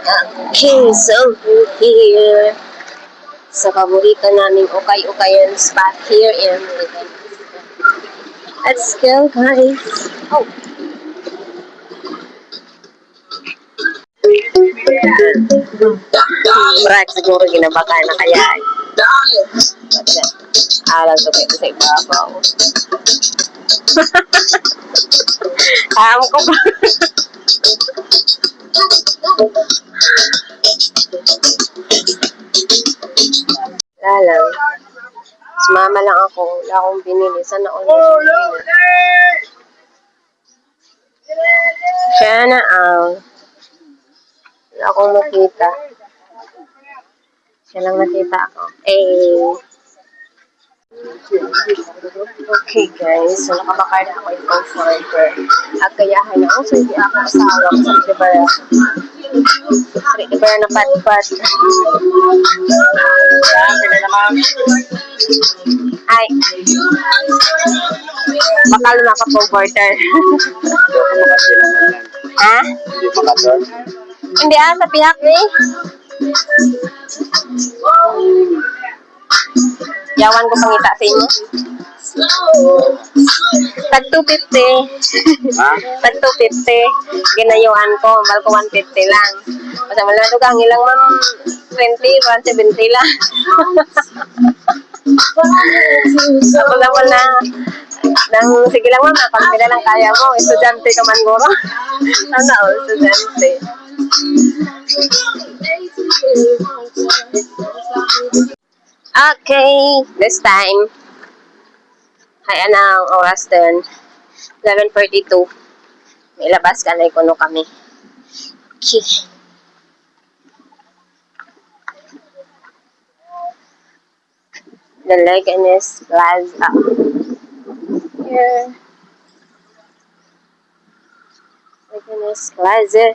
Okay, so we're here sa paborito naming ukay-ukayan spot here in Ligan. Let's go, guys! Oh! Brad, siguro ginabaka na kaya eh. Alam ko kayo sa ibabaw. Ko ba? Lalang. Sumama lang ako. Wala akong binili. Sana all Siya na wala akong makita. Siya lang nakita ako. Okay guys, so nakabakar na ako yung comforter. At kayahan na ako, so hindi ako asawa ko sa Dibara na pat-pat. Ay, bakal na ka comforter. Ha? Hindi sa pihak eh. Yawan ko pangita sa inyo. Tag 250. Tag 250. Ginayuan ko. Bal ko 150 lang. Kasi wala na dugang ilang ma'am 20, 170 lang. Ako naman na sige lang ma'am, pagpila lang kaya mo. Estudyante ka man guro. Sana estudyante. Okay, this time. Hay anang oras din. 11:42. May labas ka na ikuno kami. Okay. The Leganes Plaza. Here. Leganes Plaza.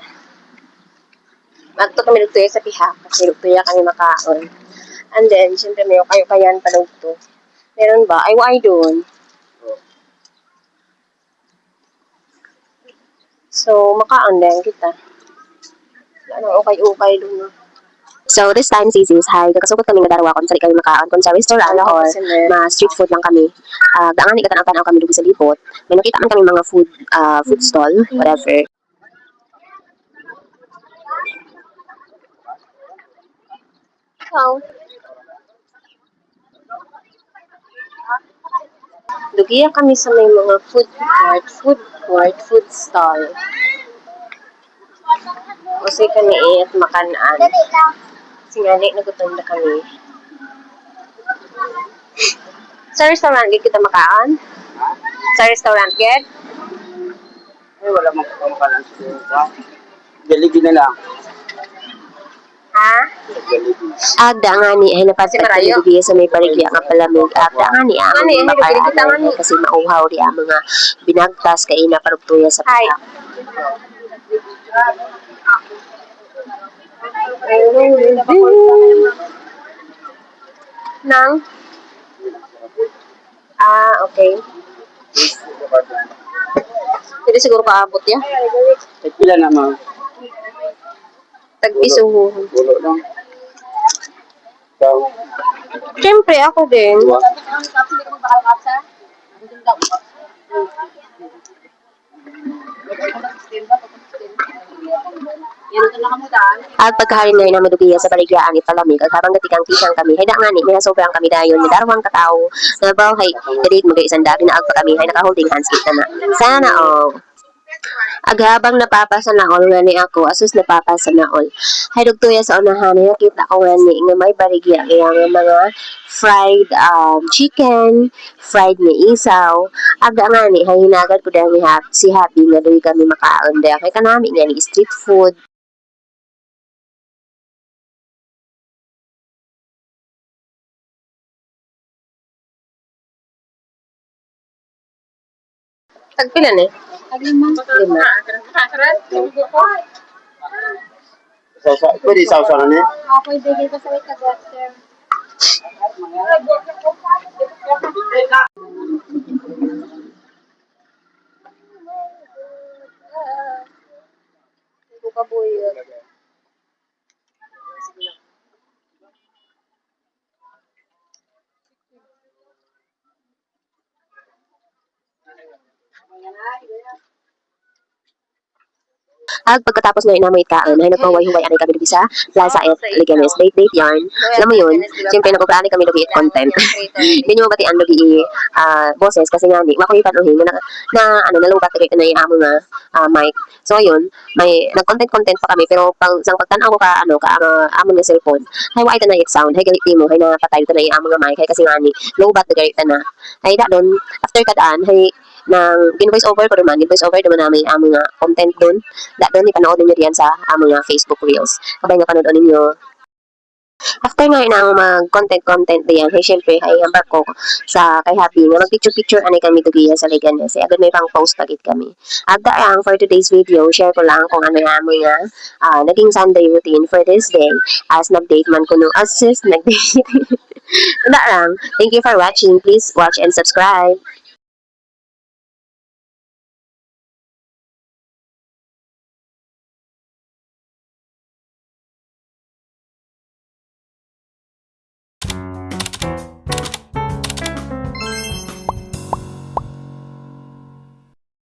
Magto kami dito sa piha. Kasi dito kami makaon. And then, siyempre may kayo-kayan pa daw to. Meron ba? Ay, why doon? So, makaon din kita. Ano, okay doon. So, this time, sisis, hi, kakasukot kami nga darawa kung saan kami makaon. Kung sa restaurant or street food lang kami. Daangan ni katanaw-tanaw kami doon sa libot. May nakita man kami mga food stall, whatever. Oh. Dugiya kami sa may mga food stall. Kasi kami at makanaan. Singali, nagutunda kami. Sa restaurant, kita makaon? Sa restaurant, get? Ay, wala mong kumpalan sa Jollibee na lang. Ha? Agda nga ni ay napasit ka ni sa may paligya nga palamig. Agda nga ni ang makaraan kasi mauhaw di ang mga binagtas kay ina parugtuya sa piha. Nang? Okay. Hindi siguro kaabot ya. Pila naman. Tag-piso. Bulo lang. Siyempre, ako din. At pagkaharin na na madubiya sa baligyaan ipalamig at habang gatikang tisang kami hay nga ni may sobrang kami dayon may darwang katao na baw hay diri mo isang dabi na agpa kami hay naka-holding hands kita na sana aghabang napapasa na all nga ni ako asus napapasa na all hay dugtuya sa unahan nakita ko nga ni nga may baligya kaya nga mga fried chicken fried na isaw aga nga ni hay hinagad po dahil si Happy nga doy kami makaon dahil kay kanami nga ni street food. Tagpilan eh. Lima. Pwede sausa na niya? Pwede dito sa ikagat, sir. Buka buhay. At pagkatapos na inamoy kaon, ay nagpaway-huway anay kami sa Plaza at Liganes. Date yarn. Alam mo yun, siyempre nakupraan kami lugi at content. Hindi nyo mabatian lugi boses kasi nga ni, wakoy panuhin na nalubat na na yung amo nga mic. So ayun, may nag-content pa kami pero sang pagtanaw ko amo nga cellphone, hay wa ita na it sound, hay galit mo, hay napatay ito na yung amo nga mic, hay kasi nga ni, lubat na galit na. Hay da doon, after kadaan, hay nang gin-voice over ko naman, gin-voice over naman namin amo nga content doon. Doon ipanood niyo diyan sa among Facebook Reels. Kabay nga panood ninyo. After nga nang mag-content diyan, hey syempre ay hambak ko sa kay Happy nga mag-picture anay kami tugiya sa Liganes. Agad may pang post agad kami. At ang for today's video, share ko lang kung ano nga mga naging Sunday routine for this day as nag-date man ko no assist nag-date. Wala lang. Thank you for watching. Please watch and subscribe.